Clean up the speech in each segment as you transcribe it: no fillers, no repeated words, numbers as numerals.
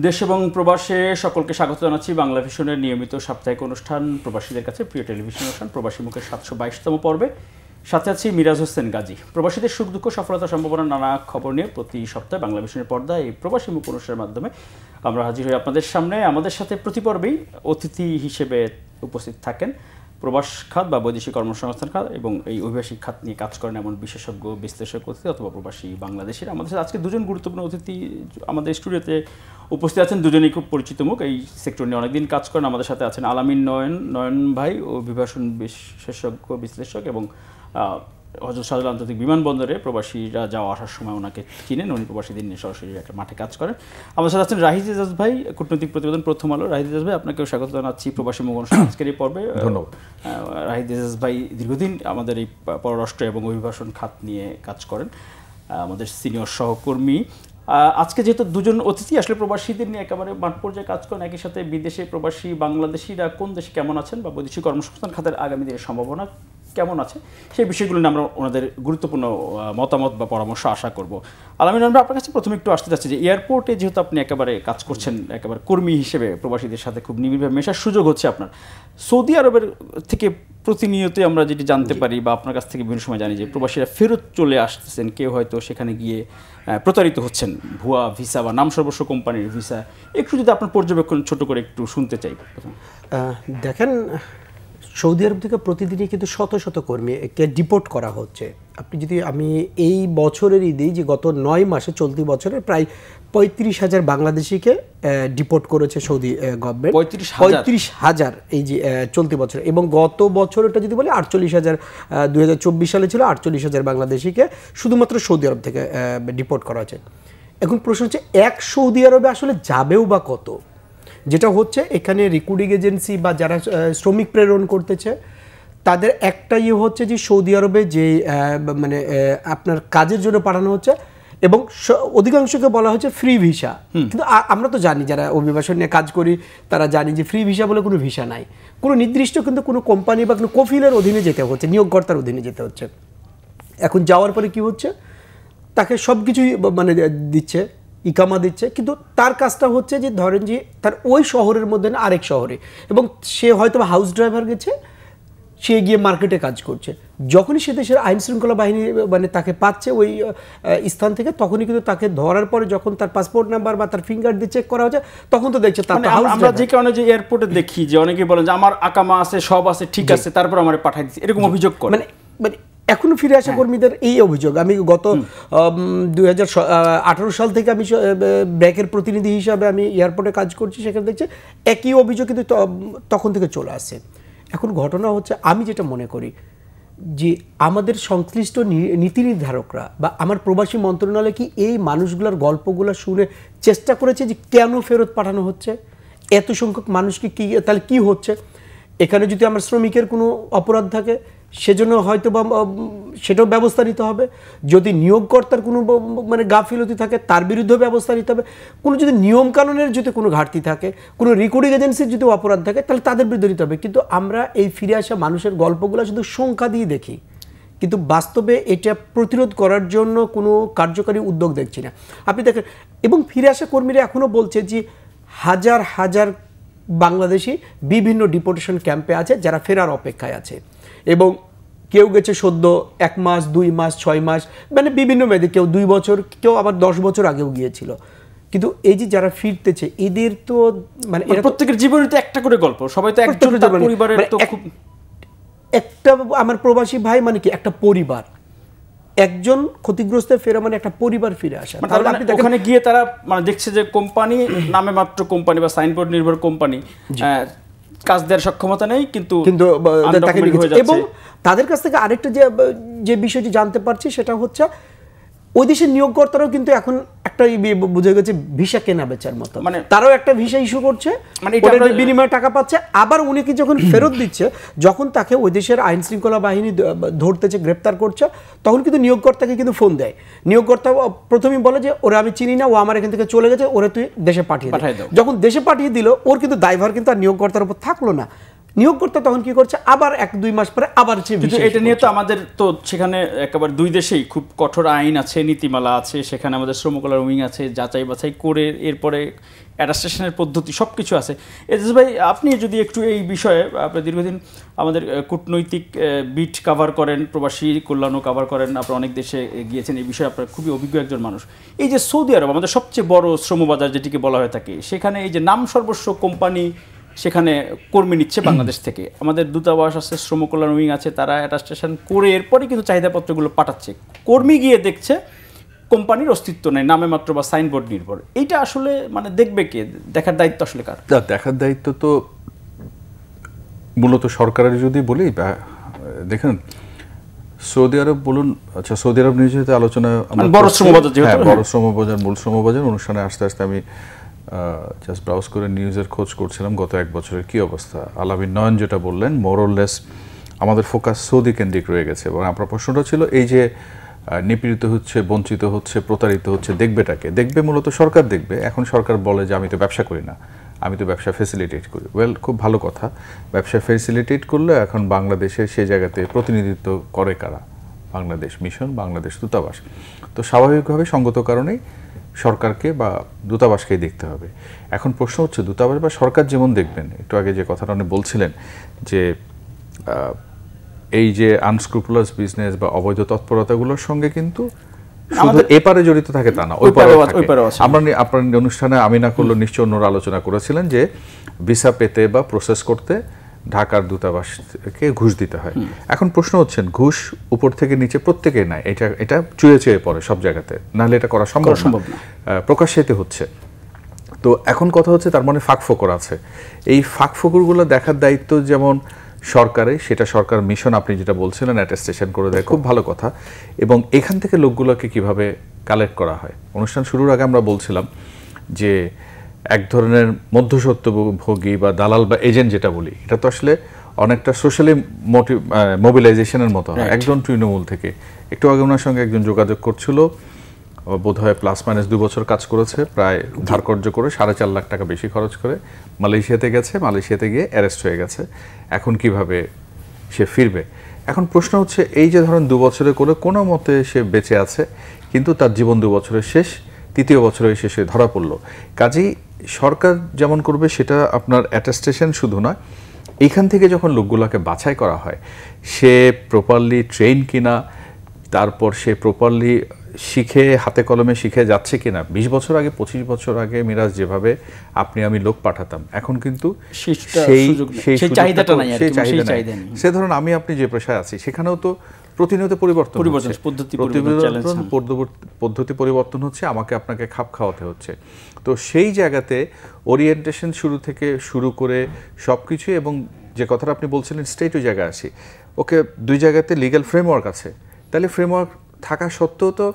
দেশ এবং প্রবাসে সকলকে স্বাগত জানাচ্ছি বাংলা ভিশনের নিয়মিত সাপ্তাহিক অনুষ্ঠান প্রবাসীদের কাছে প্রিয় টেলিভিশন অনুষ্ঠান প্রবাসী মুখের 722তম পর্বে। সাথে আছি মিরাজ হোসেন গাজী। প্রবাসীদের সুখ দুঃখ সফলতা সম্ভাবনা নানা খবর নিয়ে প্রতি সপ্তাহে বাংলা ভিশনের পর্দায় এই প্রবাসী মুখ অনুষ্ঠানের মাধ্যমে আমরা হাজির হই আপনাদের সামনে। আমাদের সাথে প্রতি পর্বেই অতিথি হিসেবে উপস্থিত থাকেন প্রবাস খাত বা বৈদেশিক কর্মসংস্থান খাত এবং এই অভিবাসী খাত নিয়ে কাজ করেন এমন বিশেষজ্ঞ বিশ্লেষক অতিথি অথবা প্রবাসী বাংলাদেশিরা। আমাদের সাথে আজকে দুজন গুরুত্বপূর্ণ অতিথি আমাদের স্টুডিওতে উপস্থিত আছেন, দুজনেই খুব পরিচিত মুখ, এই সেক্টর নিয়ে অনেকদিন কাজ করেন। আমাদের সাথে আছেন আলামিন নয়ন ভাই, অভিবাসন বিশেষজ্ঞ বিশ্লেষক এবং হযরত শাহজালাল আন্তর্জাতিক বিমানবন্দরে প্রবাসীরা যাওয়া আসার সময় ওনাকে চিনেন, উনি প্রবাসীদের নিয়ে সরাসরি একটা মাঠে কাজ করেন। আমাদের সাথে আছেন রাহিদ এজাজ ভাই, কূটনৈতিক প্রতিবেদন প্রথম আলো। রাহিদ এজাজ ভাই, আপনাকেও স্বাগত জানাচ্ছি প্রবাসী মুখ অনুষ্ঠান আজকের এই পর্বে। ধন্যবাদ। রাহিদ এজাজ ভাই দীর্ঘদিন আমাদের এই পররাষ্ট্র এবং অভিবাসন খাত নিয়ে কাজ করেন, আমাদের সিনিয়র সহকর্মী। আজকে যেহেতু দুজন অতিথি আসলে প্রবাসীদের নিয়ে একেবারে মাঠ পর্যায়ে কাজ করেন, একই সাথে বিদেশে প্রবাসী বাংলাদেশিরা কোন দেশে কেমন আছেন বা বৈদেশিক কর্মসংস্থান খাতের আগামী দিনের সম্ভাবনা কেমন আছে সেই বিষয়গুলো নিয়ে আমরা ওনাদের গুরুত্বপূর্ণ মতামত বা পরামর্শ আশা করব। আলামিন, আমরা আপনার কাছে প্রথমে একটু আসতে চাচ্ছি যে এয়ারপোর্টে যেহেতু আপনি একেবারে কাজ করছেন, একেবারে কর্মী হিসেবে প্রবাসীদের সাথে খুব নিবিড়ভাবে মেশার সুযোগ হচ্ছে আপনার। সৌদি আরবের থেকে প্রতিনিয়তই আমরা যেটি জানতে পারি বা আপনার কাছ থেকে বিভিন্ন সময় জানি যে প্রবাসীরা ফেরত চলে আসতেছেন, কেউ হয়তো সেখানে গিয়ে প্রতারিত হচ্ছেন ভুয়া ভিসা বা নাম সর্বস্ব কোম্পানির ভিসা। একটু যদি আপনার পর্যবেক্ষণ ছোট করে একটু শুনতে চাই। দেখেন, সৌদি আরব থেকে প্রতিদিনই কিন্তু শত শত কর্মীকে ডিপোর্ট করা হচ্ছে। আপনি যদি আমি এই বছরেরই দিই যে গত 9 মাসে চলতি বছরে প্রায় 35,000 বাংলাদেশিকে ডিপোর্ট করেছে সৌদি গভর্নমেন্ট। 35,000 এই যে চলতি বছর, এবং গত বছরটা যদি বলি 48,000, 2024 সালে ছিল 48,000 বাংলাদেশিকে শুধুমাত্র সৌদি আরব থেকে ডিপোর্ট করা হয়েছে। এখন প্রশ্ন হচ্ছে এক সৌদি আরবে আসলে যাবেও বা কত? যেটা হচ্ছে এখানে রিক্রুটিং এজেন্সি বা যারা শ্রমিক প্রেরণ করতেছে তাদের একটাই হচ্ছে যে সৌদি আরবে যে মানে আপনার কাজের জন্য পাঠানো হচ্ছে এবং অধিকাংশকে বলা হচ্ছে ফ্রি ভিসা। কিন্তু আমরা তো জানি যারা অভিবাসন নিয়ে কাজ করি তারা জানি যে ফ্রি ভিসা বলে কোনো ভিসা নাই, কোনো নির্দিষ্ট কিন্তু কোনো কোম্পানি বা কোনো কফিলের অধীনে যেতে হচ্ছে, নিয়োগকর্তার অধীনে যেতে হচ্ছে। এখন যাওয়ার পরে কি হচ্ছে, তাকে সব কিছুই মানে দিচ্ছে, ইকামা দিচ্ছে, কিন্তু তার কাজটা হচ্ছে যে ধরেন যে তার ওই শহরের মধ্যে না আরেক শহরে, এবং সে হয়তো হাউস ড্রাইভার গেছে, সে গিয়ে মার্কেটে কাজ করছে। যখনই সে দেশের আইন শৃঙ্খলা বাহিনী মানে তাকে পাচ্ছে ওই স্থান থেকে, তখনই কিন্তু তাকে ধরার পরে যখন তার পাসপোর্ট নাম্বার বা তার ফিঙ্গার দিয়ে চেক করা হচ্ছে তখন তো দেখছে তার আমরা যে কারণে যে এয়ারপোর্টে দেখি যে অনেকে বলেন যে আমার আকামা আছে, সব আছে, ঠিক আছে, তারপর আমার পাঠাই দিচ্ছে, এরকম অভিযোগ করে। মানে এখনো ফিরে আসা কর্মীদের এই অভিযোগ। আমি গত 2018 সাল থেকে আমি ব্র্যাকের প্রতিনিধি হিসাবে আমি এয়ারপোর্টে কাজ করছি, সেখানে দেখছি একই অভিযোগ কিন্তু তখন থেকে চলে আসে। এখন ঘটনা হচ্ছে, আমি যেটা মনে করি যে আমাদের সংশ্লিষ্ট নীতি নির্ধারকরা বা আমার প্রবাসী মন্ত্রণালয় কি এই মানুষগুলোর গল্পগুলো শুনে চেষ্টা করেছে যে কেন ফেরত পাঠানো হচ্ছে, এত সংখ্যক মানুষকে কি, তাহলে কি হচ্ছে? এখানে যদি আমার শ্রমিকের কোনো অপরাধ থাকে সেজন্য হয়তো বা সেটাও ব্যবস্থা নিতে হবে। যদি নিয়োগকর্তার কোনো মানে গাফিলতি থাকে তার বিরুদ্ধে ব্যবস্থা নিতে হবে। কোনো যদি নিয়মকানুনের যদি কোনো ঘাটতি থাকে, কোনো রিক্রুটিং এজেন্সির যদি অপরাধ থাকে তাহলে তাদের বিরুদ্ধে নিতে হবে। কিন্তু আমরা এই ফিরে আসা মানুষের গল্পগুলো শুধু সংখ্যা দিয়ে দেখি, কিন্তু বাস্তবে এটা প্রতিরোধ করার জন্য কোনো কার্যকারী উদ্যোগ দেখছি না। আপনি দেখেন, এবং ফিরে আসা কর্মীরা এখনও বলছে যে হাজার হাজার বাংলাদেশি বিভিন্ন ডিপোর্টেশন ক্যাম্পে আছে যারা ফেরার অপেক্ষায় আছে, এবং কেউ গেছে সদ্য 1 মাস, 2 মাস, 6 মাস, মানে বিভিন্ন মেয়াদে, কেউ 2 বছর, কেউ আবার 10 বছর আগেও গিয়েছিল। কিন্তু এই যে যারা ফিরতেছে এদের তো মানে প্রত্যেকের জীবনে তো একটা করে গল্প, সবাই তো একজন পরিবারের তো খুব একটা আমার প্রবাসী ভাই মানে কি একটা পরিবার, একজন ক্ষতিগ্রস্ত ফেরা মানে একটা পরিবার ফিরে আসা। ওখানে গিয়ে তারা মানে দেখছে যে কোম্পানি নামে মাত্র কোম্পানি বা সাইনবোর্ড নির্ভর কোম্পানি, কাজ দেওয়ার সক্ষমতা নেই, কিন্তু এবং তাদের কাছ থেকে আরেকটা যে বিষয়টি জানতে পারছি সেটা হচ্ছে ওই দেশের নিয়োগকর্তারাও কিন্তু এখন একটা বুঝে গেছে ভিসা কেনা বেচার মতো, মানে তারাও একটা ভিসা ইস্যু করছে, মানে এটার বিনিময়ে টাকা পাচ্ছে। আবার উনি কি যখন ফেরত দিচ্ছে, যখন তাকে ওই দেশের আইন শৃঙ্খলা বাহিনী ধরতেছে, গ্রেপ্তার করছে, তখন কিন্তু নিয়োগকর্তাকে কিন্তু ফোন দেয়। নিয়োগকর্তা প্রথমেই বলে যে ওরা আমি চিনি না, ও আমার এখান থেকে চলে গেছে, ওরা তুই দেশে পাঠিয়ে দাও। যখন দেশে পাঠিয়ে দিল, ওর কিন্তু দায়ভার কিন্তু আর নিয়োগকর্তার উপর থাকলো না। নিয়োগকর্তা তখন কি করছে, আবার 1-2 মাস পরে আবার কিন্তু এটা নিয়ে তো আমাদের তো সেখানে একেবারে দুই দেশেই খুব কঠোর আইন আছে, নীতিমালা আছে, সেখানে আমাদের শ্রমকল্যাণ উইং আছে, যাচাই বাছাই করে এরপরে অ্যাডাস্টেশনের পদ্ধতি সব কিছু আছে। এজাজ ভাই, আপনি যদি একটু এই বিষয়ে, আপনি দীর্ঘদিন আমাদের কূটনৈতিক বিট কাভার করেন, প্রবাসী কল্যাণও কাভার করেন, আপনি অনেক দেশে গিয়েছেন, এই বিষয়ে আপনার খুবই অভিজ্ঞ একজন মানুষ। এই যে সৌদি আরব আমাদের সবচেয়ে বড় শ্রমবাজার যেটিকে বলা হয়ে থাকে, সেখানে এই যে নাম সর্বস্ব কোম্পানি সেখানে কর্মী নিচ্ছে বাংলাদেশ থেকে, আমাদের দূতাবাস আছে, শ্রমকল্যাণ উইং আছে, তারা অ্যাটাস্টেশন করে এরপরে কিন্তু চাহিদাপত্রগুলো পাঠাচ্ছে, কর্মী গিয়ে দেখছে কোম্পানির অস্তিত্ব নেই, নামে মাত্র বা সাইনবোর্ড নির্ভর। এইটা আসলে মানে দেখবে কে, দেখার দায়িত্ব আসলে কার? দেখার দায়িত্ব তো মূলত সরকারের। যদি বলি, দেখেন সৌদি আরব বলুন, আচ্ছা সৌদি আরব নিয়ে যেহেতু আলোচনা, বড় শ্রমবাজার, বড় শ্রমবাজার, মূল শ্রমবাজার অনুষ্ঠানে আস্তে আস্তে আমি জাস্ট ব্রাউজ করে নিউজের খোঁজ করছিলাম গত 1 বছরের কি অবস্থা। আলামিন নয়ন যেটা বললেন, মোরলেস আমাদের ফোকাস সৌদি কেন্দ্রিক রয়ে গেছে। এবং আপনার প্রশ্নটা ছিল এই যে নিপীড়িত হচ্ছে, বঞ্চিত হচ্ছে, প্রতারিত হচ্ছে, দেখবেটাকে? দেখবে মূলত সরকার দেখবে। এখন সরকার বলে যে আমি তো ব্যবসা করি না, আমি তো ব্যবসা ফ্যাসিলিটেট করি। ওয়েল, খুব ভালো কথা, ব্যবসা ফ্যাসিলিটেট করলে এখন বাংলাদেশের সেই জায়গাতে প্রতিনিধিত্ব করে কারা? বাংলাদেশ মিশন, বাংলাদেশ দূতাবাস। তো স্বাভাবিকভাবে সঙ্গত কারণেই সরকারকে বা দূতাবাসকেই দেখতে হবে। এখন প্রশ্ন হচ্ছে দূতাবাস বা সরকার যেমন দেখবেন, একটু আগে যে কথাটা উনি বলছিলেন যে এই যে আনস্ক্রুপুলাস বিজনেস বা অবৈধ তৎপরতাগুলোর সঙ্গে কিন্তু শুধু এপারে জড়িত থাকে তা না, ওই পারে আমরা আপনার অনুষ্ঠানে আমি না করলেও নিশ্চয় অন্যরা আলোচনা করেছিলেন যে ভিসা পেতে বা প্রসেস করতে ঢাকার দূতাবাসকে ঘুষ দিতে হয়। এখন প্রশ্ন হচ্ছে ঘুষ উপর থেকে নিচে প্রত্যেকেই নাই, এটা চুয়ে চুয়ে পড়ে সব জায়গাতে, নাহলে এটা করা সম্ভব না, প্রকাশ্যেতে হচ্ছে। তো এখন কথা হচ্ছে তার মানে ফাঁকফোকর আছে। এই ফাঁকফোকরগুলো দেখার দায়িত্ব যেমন সরকারে, সেটা সরকার মিশন আপনি যেটা বলছিলেন অ্যাটেস্টেশন করে দেয়, খুব ভালো কথা। এবং এখান থেকে লোকগুলোকে কিভাবে কালেক্ট করা হয়, অনুষ্ঠান শুরুর আগে আমরা বলছিলাম যে এক ধরনের মধ্যস্বত্বভোগী বা দালাল বা এজেন্ট যেটা বলি, এটা তো আসলে অনেকটা সোশ্যালি মোবিলাইজেশনের মতো হয়। একজন তৃণমূল থেকে, একটু আগে ওনার সঙ্গে একজন যোগাযোগ করছিল, বোধহয় ±2 বছর কাজ করেছে, প্রায় ধারকর্য করে 4.5 লাখ টাকা বেশি খরচ করে মালয়েশিয়াতে গেছে, মালয়েশিয়াতে গিয়ে অ্যারেস্ট হয়ে গেছে। এখন কিভাবে সে ফিরবে? এখন প্রশ্ন হচ্ছে এই যে ধরেন 2 বছরে করে কোনো মতে সে বেঁচে আছে, কিন্তু তার জীবন 2 বছরের শেষ, 3য় বছরে এসে সে ধরা পড়লো। কাজেই সরকার যেমন করবে সেটা আপনার অ্যাটেস্টেশন শুধু নয়, এইখান থেকে যখন লোকগুলোকে বাছাই করা হয়, সে প্রপারলি ট্রেন কিনা, তারপর সে প্রপারলি শিখে হাতে কলমে শিখে যাচ্ছে কিনা। 20 বছর আগে, 25 বছর আগে মিরাজ যেভাবে আপনি আমি লোক পাঠাতাম, এখন কিন্তু সেই চাহিদাটা নাই। সে ধরুন আমি আপনি যে পেশায় আছি সেখানেও তো প্রতিনিয়ত পদ্ধতি পরিবর্তন হচ্ছে, আমাকে আপনাকে খাপ খাওয়াতে হচ্ছে। তো সেই জায়গাতে ওরিয়েন্টেশন শুরু থেকে শুরু করে সব কিছু, এবং যে কথাটা আপনি বলছিলেন স্টেট ওই জায়গায় আসি, ওকে 2 জায়গাতে লিগ্যাল ফ্রেমওয়ার্ক আছে, তাহলে ফ্রেমওয়ার্ক থাকা সত্ত্বেও তো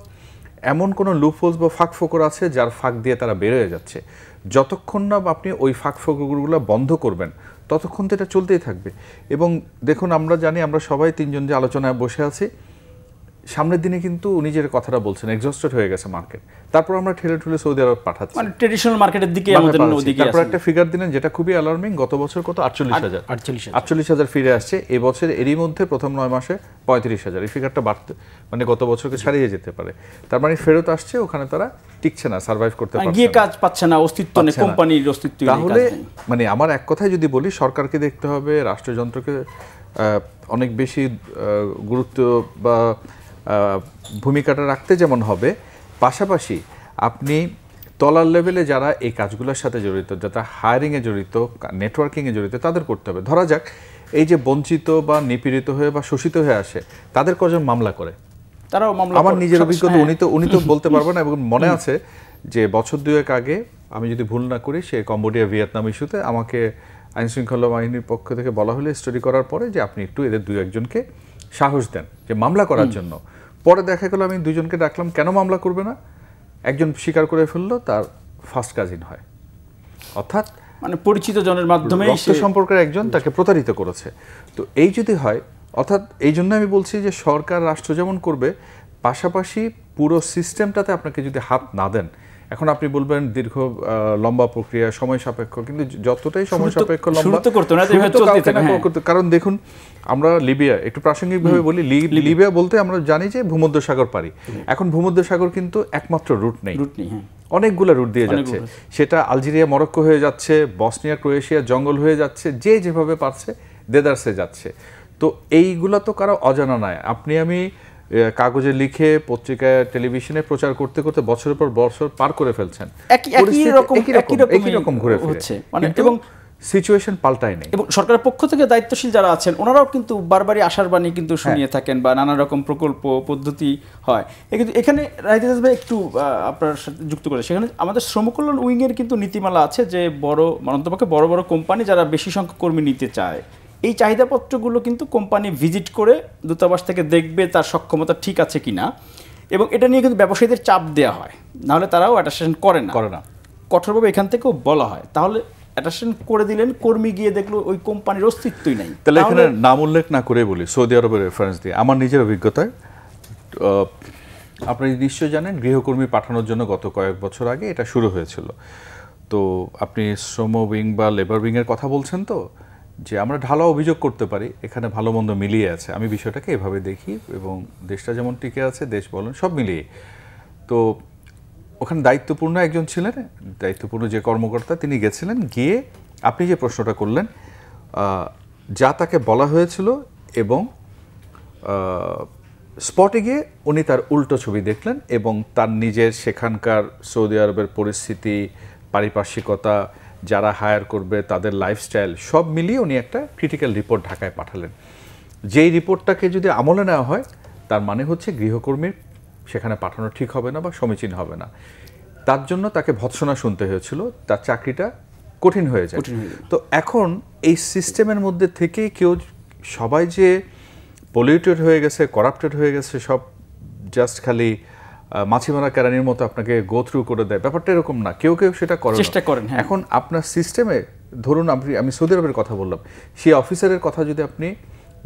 এমন কোনো লুপহোলস বা ফাঁক ফোকর আছে যার ফাঁক দিয়ে তারা বের হয়ে যাচ্ছে। যতক্ষণ না আপনি ওই ফাঁক ফোকরগুলো বন্ধ করবেন ততক্ষণ তো এটা চলতেই থাকবে। এবং দেখুন, আমরা জানি, আমরা সবাই 3 জন যে আলোচনায় বসে আছি, সামনের দিনে কিন্তু উনি যে কথাটা বলছেন এক্সস্টেড হয়ে গেছে মার্কেট, তারপর আমরা ঠেলে ঠুলে সৌদি আরব পাঠাচ্ছি, মানে ট্রেডিশনাল মার্কেটের দিকে আমাদের ওদিকে। তারপর একটা ফিগার দিলেন যেটা খুবই অ্যালার্মিং, গত বছর কত 48,000 ফিরে আসছে, এই বছর এরই মধ্যে প্রথম 9 মাসে 35,000। এই ফিগারটা বাড়তে মানে গত বছরকে ছাড়িয়ে যেতে পারে। তার মানে ফেরত আসছে, ওখানে তারা টিকছে না, সার্ভাইভ করতে পারছে না, গিয়ে কাজ পাচ্ছে না, অস্তিত্ব নেই, কোম্পানির অস্তিত্ব নেই। তাহলে মানে আমার এক কথায় যদি বলি, সরকারকে দেখতে হবে, রাষ্ট্রযন্ত্রকে অনেক বেশি গুরুত্ব বা ভূমিকাটা রাখতে যেমন হবে, পাশাপাশি আপনি তলার লেভেলে যারা এই কাজগুলোর সাথে জড়িত, যারা হায়ারিংয়ে জড়িত, নেটওয়ার্কিংয়ে জড়িত, তাদের করতে হবে। ধরা যাক এই যে বঞ্চিত বা নিপীড়িত হয়ে বা শোষিত হয়ে আসে, তাদের কজন মামলা করে, তারাও মামলা। আমার নিজের অভিজ্ঞতা, উনি তো বলতে পারবেন না, এবং মনে আছে যে বছর 2 আগে, আমি যদি ভুল না করি, সে কম্বোডিয়া ভিয়েতনাম ইস্যুতে আমাকে আইনশৃঙ্খলা বাহিনীর পক্ষ থেকে বলা হলে স্টাডি করার পরে যে আপনি একটু এদের 2-1জনকে সাহস দেন যে মামলা করার জন্য। পরে দেখা গেল আমি 2 জনকে ডাকলাম, কেন মামলা করবে না? একজন স্বীকার করে ফেললো তার ফার্স্ট কাজিন হয়, অর্থাৎ মানে পরিচিত জনের মাধ্যমে রক্ত সম্পর্কের একজন তাকে প্রতারিত করেছে। তো এই যদি হয়, অর্থাৎ এই জন্য আমি বলছি যে সরকার রাষ্ট্র যেমন করবে, পাশাপাশি পুরো সিস্টেমটাতে আপনাকে যদি হাত না দেন, এখন আপনি বলবেন দীর্ঘ লম্বা প্রক্রিয়া, সময় সাপেক্ষ, কিন্তু যতটাই সময় সাপেক্ষ লম্বা কারণ দেখুন আমরা লিবিয়া, একটু প্রাসঙ্গিকভাবে বলি, লিবিয়া বলতে আমরা জানি যে ভূমধ্যসাগর পারি। এখন ভূমধ্যসাগর কিন্তু একমাত্র রুট নেই, অনেকগুলো রুট দিয়ে যাচ্ছে। সেটা আলজেরিয়া মরক্কো হয়ে যাচ্ছে, বসনিয়া ক্রোয়েশিয়া জঙ্গল হয়ে যাচ্ছে, যে যেভাবে পারছে দেদারসে যাচ্ছে। তো এইগুলা তো কারো অজানা নয়। আপনি আমি কাগজে লিখে পত্রিকায় টেলিভিশনে প্রচার করতে করতে বছরের পর বছর পার করে ফেলছেন, একই রকম ঘুরে ফিরে, এবং সিচুয়েশন পাল্টায় নেই। এবং সরকারের পক্ষ থেকে দায়িত্বশীল যারা আছেন ওনারাও কিন্তু বারবারই আশার বাণী কিন্তু শুনিয়ে থাকেন, বা নানা রকম প্রকল্প পদ্ধতি হয়। কিন্তু এখানে রাইদাস ভাই একটু আপনার সাথে যুক্ত করে, সেখানে আমাদের শ্রম কল্যাণ উইংয়ের কিন্তু নীতিমালা আছে যে বড় অন্তপক্ষে বড় বড় কোম্পানি যারা বেশি সংখ্যক কর্মী নিতে চায়, এই চাহিদাপত্রগুলো কিন্তু কোম্পানি ভিজিট করে দূতাবাস থেকে দেখবে তার সক্ষমতা ঠিক আছে কিনা, এবং এটা নিয়ে কিন্তু ব্যবসায়ীদের চাপ দেওয়া হয়, নাহলে তারাও অ্যাটাস্টেশন করে না। কঠোরভাবে এখান থেকেও বলা হয়। তাহলে অ্যাটাস্টেশন করে দিলেন, কর্মী গিয়ে দেখলো ওই কোম্পানির অস্তিত্বই নাই। তাহলে এখানে নাম উল্লেখ না করে বলি, সৌদি আরবের রেফারেন্স দিয়ে আমার নিজের অভিজ্ঞতায়, আপনি নিশ্চয় জানেন গৃহকর্মী পাঠানোর জন্য গত কয়েক বছর আগে এটা শুরু হয়েছিল। তো আপনি শ্রম উইং বা লেবার উইংয়ের কথা বলছেন, তো যে আমরা ঢালাও অভিযোগ করতে পারি এখানে ভালো মন্দ মিলিয়ে আছে। আমি বিষয়টাকে এভাবে দেখি, এবং দেশটা যেমন টিকে আছে, দেশ বলেন সব মিলিয়ে। তো ওখানে দায়িত্বপূর্ণ একজন ছিলেন, দায়িত্বপূর্ণ যে কর্মকর্তা, তিনি গেছিলেন, গিয়ে আপনি যে প্রশ্নটা করলেন যা তাকে বলা হয়েছিল, এবং স্পটে গিয়ে উনি তার উল্টো ছবি দেখলেন, এবং তার নিজের সেখানকার সৌদি আরবের পরিস্থিতি, পারিপার্শ্বিকতা, যারা হায়ার করবে তাদের লাইফস্টাইল সব মিলিয়ে উনি একটা ক্রিটিক্যাল রিপোর্ট ঢাকায় পাঠালেন। যেই রিপোর্টটাকে যদি আমলে নেওয়া হয়, তার মানে হচ্ছে গৃহকর্মীর সেখানে পাঠানো ঠিক হবে না বা সমীচীন হবে না। তার জন্য তাকে ভৎসনা শুনতে হয়েছিল, তার চাকরিটা কঠিন হয়ে যায়। তো এখন এই সিস্টেমের মধ্যে থেকে সবাই যে পলিউটেড হয়ে গেছে, করাপ্টেড হয়ে গেছে, সব জাস্ট খালি মাছিমারা কেরানির মতো আপনাকে গো থ্রু করে দেয়, ব্যাপারটা এরকম না। কেউ সেটা চেষ্টা করেন। এখন আপনার সিস্টেমে ধরুন আমি সৌদি আরবের কথা বললাম, সেই অফিসারের কথা যদি আপনি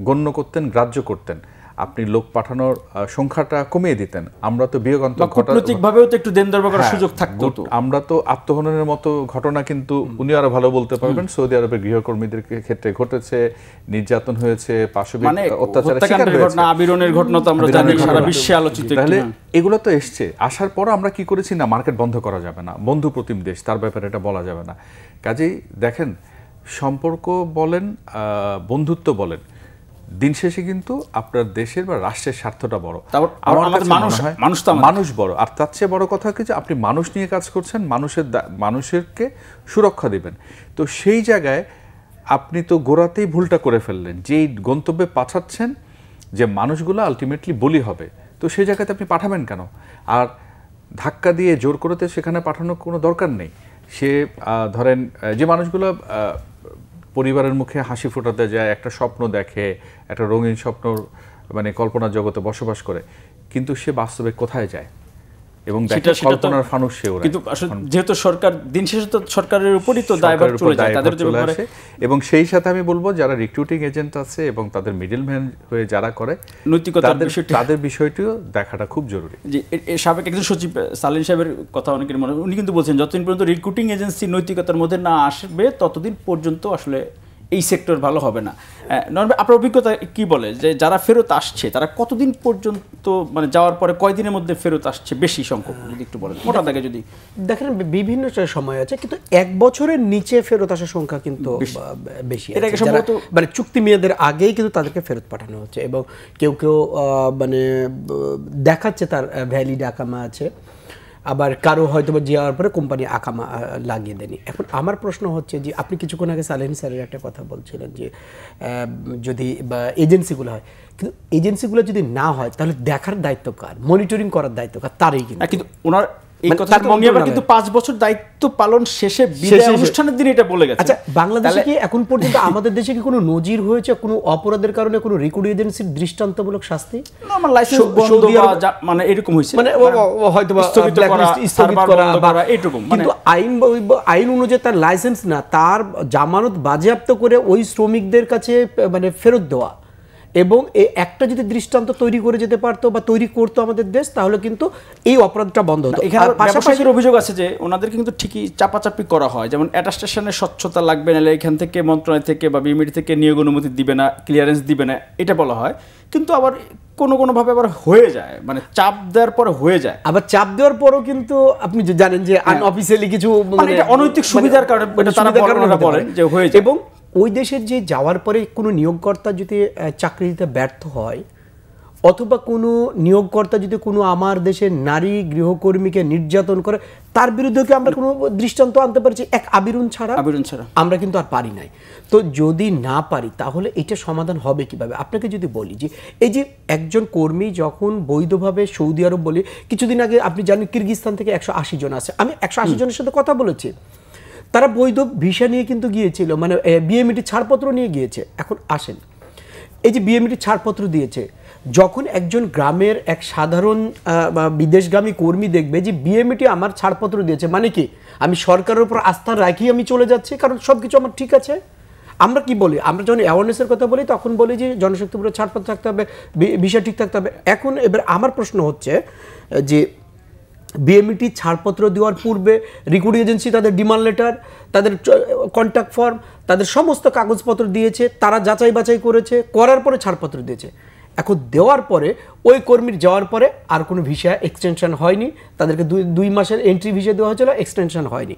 গণ্য করতেন, গ্রাহ্য করতেন, আপনি লোক পাঠানোর সংখ্যাটা কমিয়ে দিতেন, আমরা তো কূটনৈতিকভাবেও তো একটু দেনদরবার করার সুযোগ থাকতো। আমরা তো আত্মহননের মতো ঘটনা কিন্তু উনি আরো ভালো বলতে পারবেন, সৌদি আরবের গৃহকর্মীদের ক্ষেত্রে ঘটেছে, নির্যাতন হয়েছে, পাশবিক অত্যাচারের ঘটনা, আবিরনের ঘটনা তো আমরা জানি, সারা বিশ্বে আলোচিত। তাহলে এগুলো তো এসছে, আসার পর আমরা কি করেছি না, মার্কেট বন্ধ করা যাবে না, বন্ধু প্রতিম দেশ, তার ব্যাপারে এটা বলা যাবে না। কাজেই দেখেন, সম্পর্ক বলেন, বন্ধুত্ব বলেন, দিন শেষে কিন্তু আপনার দেশের বা রাষ্ট্রের স্বার্থটা বড়, মানুষ বড়। আর তার চেয়ে বড় কথা কি যে আপনি মানুষ নিয়ে কাজ করছেন, মানুষেরকে সুরক্ষা দিবেন। তো সেই জায়গায় আপনি তো গোড়াতেই ভুলটা করে ফেললেন, যেই গন্তব্যে পাঠাচ্ছেন যে মানুষগুলো আলটিমেটলি বলি হবে, তো সেই জায়গাতে আপনি পাঠাবেন কেন? আর ধাক্কা দিয়ে জোর করতে সেখানে পাঠানোর কোনো দরকার নেই। সে ধরেন যে মানুষগুলো পরিবারের মুখে হাসি ফোটাতে যায়, একটা স্বপ্ন দেখে, একটা রঙিন স্বপ্ন, মানে কল্পনার জগতে বসবাস করে, কিন্তু সে বাস্তবে কোথায় যায় এবং দেখে কল্পনার ফানুস সে ওড়ায়। কিন্তু আসলে যেহেতু সরকার দিন শেষে তো সরকারের উপরই তো দায়ভার চলে যায় তাদের উপরে। এবং সেই সাথে আমি বলবো যারা রিক্রুটিং এজেন্ট আছে এবং তাদের মিডলম্যান হয়ে যারা করে, তাদের বিষয়টিও দেখাটা খুব জরুরি। যে সাবেক একজন সচিব সালিন সাহেবের কথা অনেকের মনে, উনি কিন্তু বলছেন যতদিন পর্যন্ত রিক্রুটিং এজেন্সি নৈতিকতার মধ্যে না আসবে ততদিন পর্যন্ত আসলে এই সেক্টর ভালো হবে না। নর্মাল আপনার অভিজ্ঞতা কি বলে যে যারা ফেরত আসছে তারা কতদিন পর্যন্ত, মানে যাওয়ার পরে কয়দিনের মধ্যে ফেরত আসছে বেশি সংখ্যক, যদি একটু বলেন মোটা দাগে। যদি দেখেন বিভিন্ন সময় আছে, কিন্তু এক বছরের নিচে ফেরত আসার সংখ্যা কিন্তু বেশি। এটাকে সম্ভবত মানে চুক্তি মেয়াদের আগেই কিন্তু তাদেরকে ফেরত পাঠানো হচ্ছে, এবং কেউ মানে দেখাচ্ছে তার ভ্যালিড আকামা আছে, আবার কারো হয়তো বা যাওয়ার পরে কোম্পানি আকামা লাগিয়ে দেয়নি। এখন আমার প্রশ্ন হচ্ছে যে আপনি কিছুক্ষণ আগে সালেহিন স্যারের একটা কথা বলছিলেন যে যদি বা এজেন্সিগুলো হয়, কিন্তু এজেন্সিগুলো যদি না হয় তাহলে দেখার দায়িত্ব কার, মনিটরিং করার দায়িত্ব কার? তারই কিন্তু ওনার এই কথা কিন্তু 5 বছর দায়িত্ব পালন শেষে বিদায় অনুষ্ঠানের দিন এটা বলে গেছে। আচ্ছা, বাংলাদেশে কি এখন পর্যন্ত আমাদের দেশে কি কোনো নজির হয়েছে কোনো অপরাধের কারণে কোনো রিক্রুটিং এজেন্সির দৃষ্টান্তমূলক শাস্তি? না, আমার লাইসেন্স বন্ধ বা মানে এরকম হইছে, মানে হয়তো বা স্থগিত করা এরকম, কিন্তু আইন অনুযায়ী তার লাইসেন্স না, তার জামানত বাজেয়াপ্ত করে ওই শ্রমিকদের কাছে মানে ফেরত দেওয়া, এবং একটা যদি দৃষ্টান্ত তৈরি করে যেতে পারতো বা তৈরি করতো আমাদের দেশ, তাহলে কিন্তু এই অপরাধটা বন্ধ হতো। এখানে ব্যবসায়ীদের অভিযোগ আছে যে ওনাদের কিন্তু ঠিকই চাপাচাপি করা হয়, যেমন অ্যাটাস্টেশনের স্বচ্ছতা লাগবে, নাহলে এখান থেকে মন্ত্রণালয় থেকে বা বিএমইডি থেকে নিয়োগ অনুমতি দিবে না, ক্লিয়ারেন্স দিবে না, এটা বলা হয়। কিন্তু আবার কোনোভাবে আবার হয়ে যায়, মানে চাপ দেওয়ার পরে হয়ে যায়। আবার চাপ দেওয়ার পরও কিন্তু আপনি জানেন যে আনঅফিসিয়ালি কিছু মানে এটা অনৈতিক সুবিধার কারণে তারা বলেন যে হয়ে যায়। এবং ওই দেশের যে যাওয়ার পরে কোনো নিয়োগকর্তা যদি চাকরি দিতে ব্যর্থ হয়, অথবা কোনো নিয়োগকর্তা যদি কোনো আমার দেশের নারী গৃহকর্মীকে নির্যাতন করে, তার বিরুদ্ধে কি আমরা কোনো দৃষ্টান্ত আনতে পারছি? এক আবিরুন ছাড়া আমরা কিন্তু আর পারি নাই। তো যদি না পারি তাহলে এটা সমাধান হবে কিভাবে? আপনাকে যদি বলি যে এই যে একজন কর্মী যখন বৈধভাবে সৌদি আরব বলি, কিছুদিন আগে আপনি জানেন কিরগিজস্তান থেকে 180 জন আছে, আমি 180 জনের সাথে কথা বলেছি, তারা বৈধ ভিসা নিয়ে কিন্তু গিয়েছিল, মানে বিএমইটি ছাড়পত্র নিয়ে গিয়েছে। এখন আসেন, এই যে বিএমইটি ছাড়পত্র দিয়েছে, যখন একজন গ্রামের এক সাধারণ বিদেশগামী কর্মী দেখবে যে বিএমইটি আমার ছাড়পত্র দিয়েছে, মানে কি আমি সরকারের উপর আস্থা রাখি আমি চলে যাচ্ছি, কারণ সব কিছু আমার ঠিক আছে। আমরা কি বলি, আমরা যখন অ্যাওয়ারনেসের কথা বলি তখন বলি যে জনশক্তি পুরো ছাড়পত্র থাকতে হবে, ভিসা ঠিক থাকতে হবে। এখন এবার আমার প্রশ্ন হচ্ছে যে বিএমইটি ছাড়পত্র দেওয়ার পূর্বে রিক্রুটিং এজেন্সি তাদের ডিমান্ড লেটার, তাদের কন্ট্যাক্ট ফর্ম, তাদের সমস্ত কাগজপত্র দিয়েছে, তারা যাচাই বাছাই করেছে, করার পরে ছাড়পত্র দিয়েছে। এখন দেওয়ার পরে ওই কর্মীর যাওয়ার পরে আর কোনো ভিসা এক্সটেনশন হয়নি, তাদেরকে 2 মাসের এন্ট্রি ভিসা দেওয়া হয়েছিল, এক্সটেনশন হয়নি।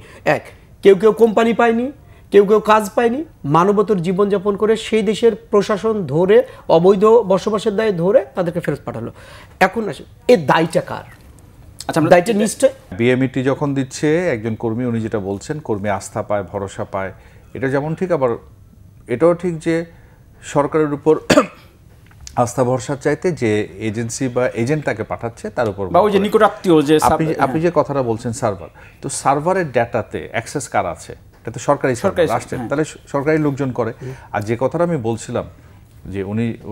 কেউ কোম্পানি পায়নি, কেউ কাজ পায়নি, মানবতর জীবনযাপন করে সেই দেশের প্রশাসন ধরে অবৈধ বসবাসের দায়ে ধরে তাদেরকে ফেরত পাঠালো। এখন আসে এর দায়টা কার? দায়টা নিশ্চয় বিএমইটি যখন দিচ্ছে একজন কর্মী, উনি যেটা বলছেন কর্মী আস্থা পায়, ভরসা পায়, এটা যেমন ঠিক, আবার এটাও ঠিক যে সরকারের উপর আস্থা ভরসার চাইতে যে এজেন্সি বা এজেন্ট তাকে পাঠাচ্ছে তার উপর, বা ওই যে নিকটাত্মীয় যে আপনি যে কথাটা বলছেন সার্ভার, তো সার্ভারের ডেটাতে অ্যাক্সেস কার আছে? এটা তো সরকারি রাষ্ট্রের, তাহলে সরকারি লোকজন করে। আর যে কথাটা আমি বলছিলাম যে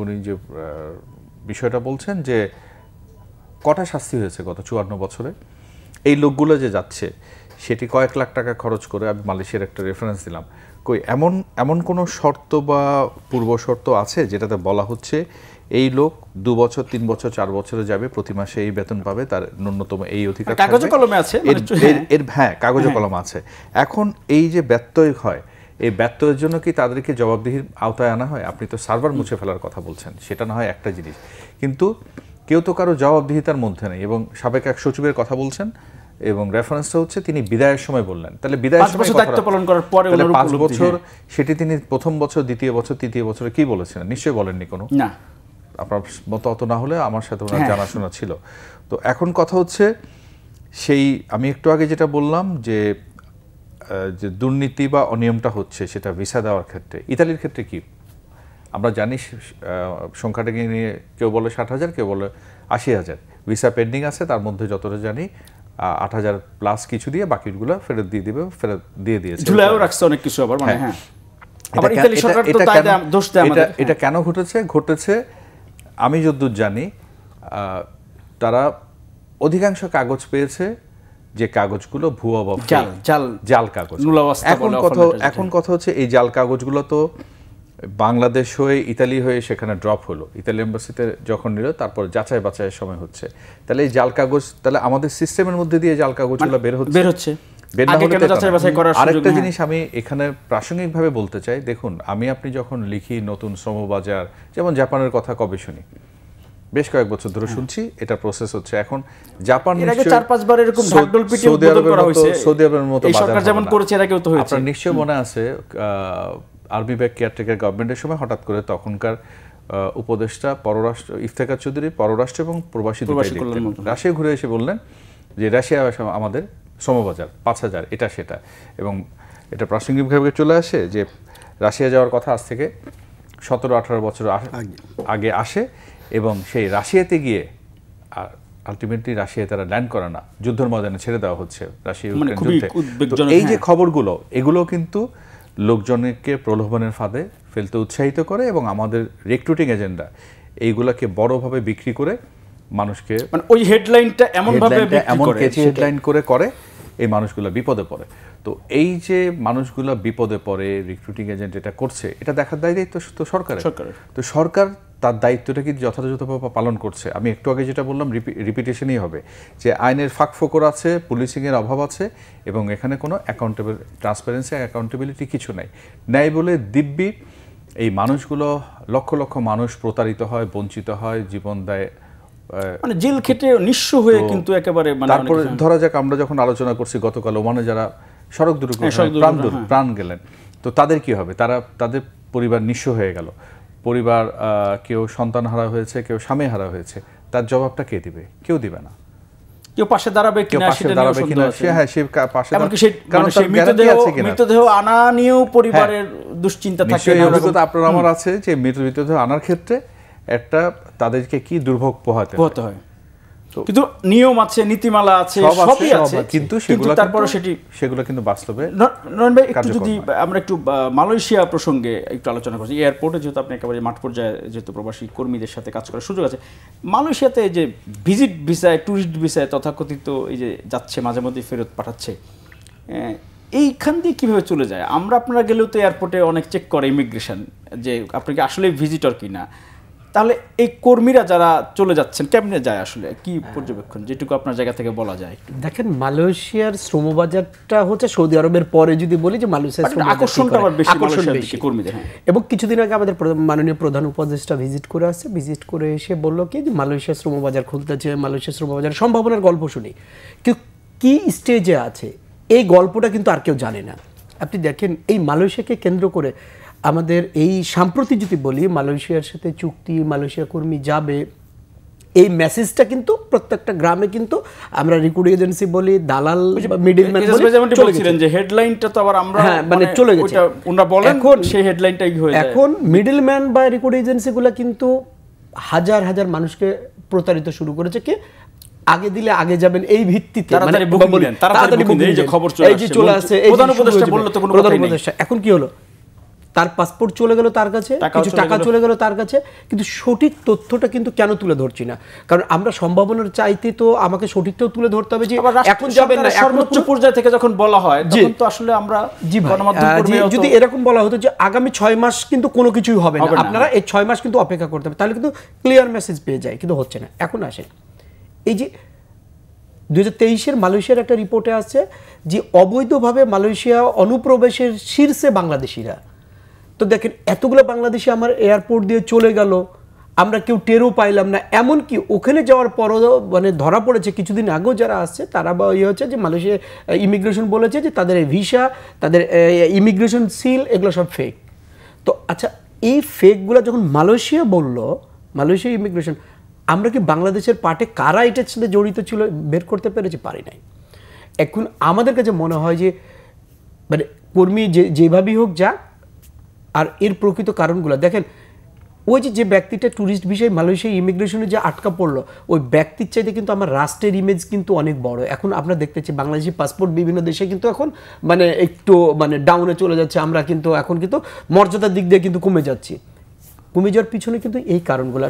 উনি যে বিষয়টা বলছেন যে কটা শাস্তি হয়েছে গত 54 বছরে, এই লোকগুলো যে যাচ্ছে সেটি কয়েক লাখ টাকা খরচ করে, আমি মালয়েশিয়ার একটা রেফারেন্স দিলাম, এমন কোনো শর্ত বা পূর্ব শর্ত আছে যেটাতে বলা হচ্ছে এই লোক 2 বছর 3 বছর 4 বছরে যাবে, প্রতি মাসে এই বেতন পাবে, তার ন্যূনতম এই অধিকার কাগজে কলমে আছে, হ্যাঁ কাগজে কলমে আছে। এখন এই যে ব্যত্যয় হয়, এই ব্যত্যয়ের জন্য কি তাদেরকে জবাবদিহির আওতায় আনা হয়? আপনি তো সার্ভার মুছে ফেলার কথা বলছেন, সেটা না হয় একটা জিনিস, কিন্তু কেউ তো কারো জবাবদিহিতার মধ্যে নেই। এবং সাবেক এক সচিবের কথা বলছেন, এবং রেফারেন্সটা হচ্ছে তিনি বিদায়ের সময় বললেন, তাহলে বিদায়ের সময় দায়িত্ব পালন করার পরে 5 বছর, সেটি তিনি প্রথম বছর, দ্বিতীয় বছর, তৃতীয় বছরে কি বলেছিলেন? নিশ্চয়ই বলেননি কোনো, না আপনার মতো অত না হলে আমার সাথে ওনার জানাশোনা ছিল। তো এখন কথা হচ্ছে সেই আমি একটু আগে যেটা বললাম যে দুর্নীতি বা অনিয়মটা হচ্ছে সেটা ভিসা দেওয়ার ক্ষেত্রে। ইতালির ক্ষেত্রে কি আমরা জানি, সংখ্যাটাকে নিয়ে কেউ বলে 60,000, কেউ বলে 80,000 ভিসা পেন্ডিং আছে, তার মধ্যে যতটা জানি 8,000 প্লাস কিছু দিয়ে বাকিগুলো ফেরত দিয়ে দিবে, ফেরত দিয়ে দিয়েছে, ঝুলায়ও রাখছে অনেক কিছু। আবার মানে এটা কেন ঘটেছে আমি যতদূর জানি, তারা অধিকাংশ কাগজ পেয়েছে যে কাগজগুলো ভুয়া বা জাল কাগজ। এখন কথা হচ্ছে এই জাল কাগজগুলো তো বাংলাদেশ হয়ে ইতালি হয়ে সেখানে ড্রপ হলো, ইতালি এম্বাসিতে যখন নিল, তারপর যাচাই বাছাইয়ের সময় হচ্ছে, তাহলে এই জাল কাগজ, তাহলে আমাদের সিস্টেমের মধ্যে দিয়ে জাল কাগজগুলো বের হচ্ছে। আরেকটা জিনিস আমি এখানে প্রাসঙ্গিকভাবে বলতে চাই, দেখুন আপনি যখন লিখি নতুন শ্রমবাজার, যেমন জাপানের কথা কবে শুনি, বেশ কয়েক বছর ধরে শুনছি, এটা প্রসেস হচ্ছে। এখন জাপান 4-5 বার এরকম ঢাকঢোল পিটিয়ে উদ্বোধন করা হয়েছে, সৌদি আরবের মতো এই সরকার যেমন করেছে এর আগেও তো হয়েছে। আপনার নিশ্চয় মনে আছে আর্মি ব্যাক কেয়ারটেকার গভর্নমেন্টের সময় হঠাৎ করে তখনকার উপদেষ্টা পররাষ্ট্র ইফতেখার চৌধুরী পররাষ্ট্র এবং প্রবাসী রাশিয়া ঘুরে এসে বললেন যে রাশিয়া আমাদের শ্রমবাজার 5,000 এটা সেটা, এবং এটা প্রাসঙ্গিকভাবে চলে আসে যে রাশিয়া যাওয়ার কথা আজ থেকে 17-18 বছর আগে আসে, এবং সেই রাশিয়াতে গিয়ে আর আলটিমেটলি রাশিয়া তারা ল্যান্ড করে না, যুদ্ধের ময়দানে ছেড়ে দেওয়া হচ্ছে রাশিয়া ইউক্রেন যুদ্ধে। এই যে খবরগুলো, এগুলো কিন্তু লোকজনকে প্রলোভনের ফাঁদে ফেলতে উৎসাহিত করে, এবং আমাদের রিক্রুটিং এজেন্ডা এইগুলাকে বড়ভাবে বিক্রি করে মানুষকে, মানে ওই হেডলাইনটা এমন ভাবে হেডলাইন করে এই মানুষগুলো বিপদে পড়ে। তো এই যে মানুষগুলো বিপদে পড়ে, রিক্রুটিং এজেন্ট এটা করছে, এটা দেখার দায়িত্ব তো সরকারের। তো সরকার তার দায়িত্বটা কি যথাযথভাবে পালন করছে? আমি একটু আগে যেটা বললাম রিপিটেশনই হবে, যে আইনের ফাঁকফোকর আছে, পুলিশিংয়ের অভাব আছে, এবং এখানে কোনো ট্রান্সপারেন্সি অ্যাকাউন্টেবিলিটি কিছু নাই। ন্যায় বলে দিব্যি এই মানুষগুলো, লক্ষ লক্ষ মানুষ প্রতারিত হয়, বঞ্চিত হয়, জীবন দেয়, মানে জেল খেটে নিঃস্ব হয়ে কিন্তু একেবারে। তারপরে ধরা যাক আমরা যখন আলোচনা করছি গতকাল ওমানে যারা সড়ক দুর্ঘটনায় প্রাণ গেলেন, তো তাদের কি হবে? তাদের পরিবার নিঃস্ব হয়ে গেল, পরিবার কেউ সন্তান হারা হয়েছে, কেউ স্বামী হারা হয়েছে, তার জবাবটা কে দিবে? কেউ দিবে না। কেউ পাশে দাঁড়াবে কিনা, মৃতদেহ আনা নিয়েও পরিবারের দুশ্চিন্তা থাকে। আপনার আমার আছে যে মৃতদেহ আনার ক্ষেত্রে একটা তাদেরকে কি দুর্ভোগ পোহাতে হয়। কিন্তু নিয়ম আছে, নীতিমালা আছে, সবই আছে, কিন্তু সেগুলো কিন্তু বাস্তবে। নয়ন ভাই, একটু যদি আমরা একটু মালয়েশিয়া প্রসঙ্গে একটু আলোচনা করছি। এয়ারপোর্টে যেহেতু আপনি একেবারে মাঠ পর্যায়ে যেহেতু প্রবাসী কর্মীদের সাথে কাজ করার সুযোগ আছে, মালয়েশিয়াতে যে ভিজিট ভিসায়, ট্যুরিস্ট ভিসায় তথাকথিত এই যে যাচ্ছে, মাঝে মধ্যে ফেরত পাঠাচ্ছে, এইখান দিয়ে কীভাবে চলে যায়? আপনারা গেলেও তো এয়ারপোর্টে অনেক চেক করে ইমিগ্রেশন, যে আপনি কি আসলে ভিজিটর কিনা। তাহলে এই কর্মীরা যারা চলে যাচ্ছেন কেমনে যায়, আসলে কি পর্যবেক্ষণ, যেটুকু আপনার জায়গা থেকে বলা যায়? দেখেন, মালয়েশিয়ার শ্রমবাজারটা হচ্ছে সৌদি আরবের পরে যদি বলি যে মালয়েশিয়ার আকর্ষণটা আবার বেশি কর্মীদের। এবং কিছুদিন আগে আমাদের মাননীয় প্রধান উপদেষ্টা ভিজিট করে আসছে, ভিজিট করে এসে বললো কি যে মালয়েশিয়ার শ্রমবাজার খুলতেছে, মালয়েশিয়ার শ্রমবাজারের সম্ভাবনার গল্প শুনি, কিন্তু কি স্টেজে আছে এই গল্পটা কিন্তু আর কেউ জানে না। আপনি দেখেন, এই মালয়েশিয়াকে কেন্দ্র করে আমাদের এই সাম্প্রতিক যদি বলি, মালয়েশিয়ার সাথে চুক্তি, মালয়েশিয়া কর্মী যাবে, এই মেসেজটা কিন্তু প্রত্যেকটা গ্রামে কিন্তু আমরা রিক্রুটিং এজেন্সি বলি, দালাল, মিডলম্যান বলছিলেন যে হেডলাইনটা তো আবার আমরা মানে চলে গেছে, ওটা বলেন, এখন সেই হেডলাইনটাই হয়ে যায়। এখন মিডলম্যান বা রিক্রুটিং এজেন্সিগুলো কিন্তু হাজার হাজার মানুষকে প্রতারিত শুরু করেছে। কি আগে দিলে আগে যাবেন এই ভিত্তিতে, এখন কি হলো, তার পাসপোর্ট চলে গেল তার কাছে, কিছু টাকা চলে গেল তার কাছে, কিন্তু সঠিক তথ্যটা কিন্তু কেন তুলে ধরছি না? কারণ আমরা সম্ভাবনার চাইতে তো আমাকে সঠিকটাও তুলে ধরতে হবে, যে এখন যাবেন না, সর্বোচ্চ পর্যায় থেকে যখন বলা হয় তখন তো আসলে আমরা যদি এরকম বলা হতো যে আগামী 6 মাস কিন্তু কোনো কিছুই হবে না, আপনারা এই 6 মাস কিন্তু অপেক্ষা করতে হবে, তাহলে কিন্তু ক্লিয়ার মেসেজ পেয়ে যায়, কিন্তু হচ্ছে না। এখন আসেন, এই যে 2023-এর মালয়েশিয়ার একটা রিপোর্টে আছে যে অবৈধভাবে মালয়েশিয়া অনুপ্রবেশের শীর্ষে বাংলাদেশিরা। তো দেখেন, এতগুলো বাংলাদেশি আমার এয়ারপোর্ট দিয়ে চলে গেল, আমরা কেউ টেরও পাইলাম না। এমনকি ওখানে যাওয়ার পরও মানে ধরা পড়েছে, কিছুদিন আগেও যারা আসছে তারা বা হচ্ছে যে মালয়েশিয়া ইমিগ্রেশন বলেছে যে তাদের ভিসা, তাদের ইমিগ্রেশন সিল, এগুলো সব ফেক। তো আচ্ছা, এই ফেকগুলো যখন মালয়েশিয়া বললো, মালয়েশিয়া ইমিগ্রেশন, আমরা কি বাংলাদেশের পার্টে কারা এটার সাথে জড়িত ছিল বের করতে পেরেছি? পারি নাই। এখন আমাদের কাছে মনে হয় যে মানে কর্মী যেভাবেই হোক যাক, আর এর প্রকৃত কারণগুলো দেখেন, ওই যে ব্যক্তিটা ট্যুরিস্ট ভিসায় মালয়েশিয়া ইমিগ্রেশনে যে আটকা পড়লো, ওই ব্যক্তির চাইতে কিন্তু আমার রাষ্ট্রের ইমেজ কিন্তু অনেক বড়। এখন আমরা দেখতেছি বাংলাদেশি পাসপোর্ট বিভিন্ন দেশে কিন্তু এখন মানে একটু মানে ডাউনে চলে যাচ্ছে, আমরা কিন্তু এখন কিন্তু মর্যাদার দিক দিয়ে কিন্তু কমে যাচ্ছি। কমে যাওয়ার পিছনে কিন্তু এই কারণগুলো,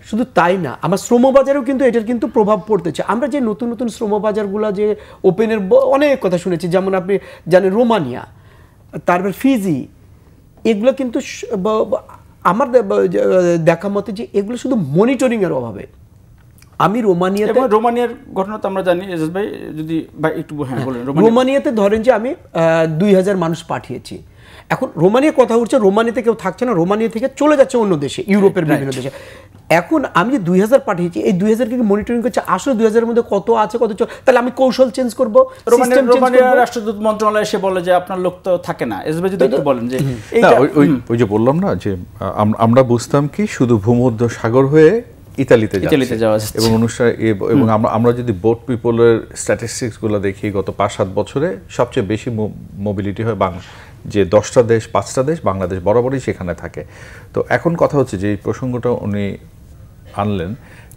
শুধু তাই না, আমার শ্রমবাজারেও কিন্তু এটার কিন্তু প্রভাব পড়তেছে। আমরা যে নতুন নতুন শ্রমবাজারগুলো যে ওপেনের অনেক কথা শুনেছি, যেমন আপনি জানেন রোমানিয়া, তারপর ফিজি, এগুলো কিন্তু আমার দেখা মতে যে এগুলো শুধু মনিটরিংয়ের অভাবে। আমি রোমানিয়ার ঘটনা তো আমরা জানি, ভাই যদি ভাই একটু বলেন। রোমানিয়াতে ধরেন যে আমি 2000 মানুষ পাঠিয়েছি, এখন রোমানিয়ার কথা উঠছে, রোমানিয়াতে কেউ থাকছে না, রোমানিয়া থেকে চলে যাচ্ছে অন্য দেশে, ইউরোপের বিভিন্ন দেশে। এখন আমি যে 2000 পাঠিয়েছি, এই 2000 কে মনিটরিং করছে, আসলে 2000-এর মধ্যে কত আছে, কত, তাহলে আমি কৌশল চেঞ্জ করবো। রোমানিয়ার রাষ্ট্রদূত মন্ত্রণালয় এসে বলে যে আপনার লোক তো থাকে না, যদি একটু বলেন যে ওই যে বললাম না যে আমরা বুঝতাম কি শুধু ভূমধ্য সাগর হয়ে ইতালিতে যাওয়া এবং অনুষ্ঠান, এবং আমরা যদি বোট পিপলের স্ট্যাটিস্টিক্সগুলো দেখি গত 5-7 বছরে সবচেয়ে বেশি মোবিলিটি হয় যে 10টা দেশ, 5টা দেশ, বাংলাদেশ বরাবরই সেখানে থাকে। তো এখন কথা হচ্ছে যে এই প্রসঙ্গটা উনি আনলেন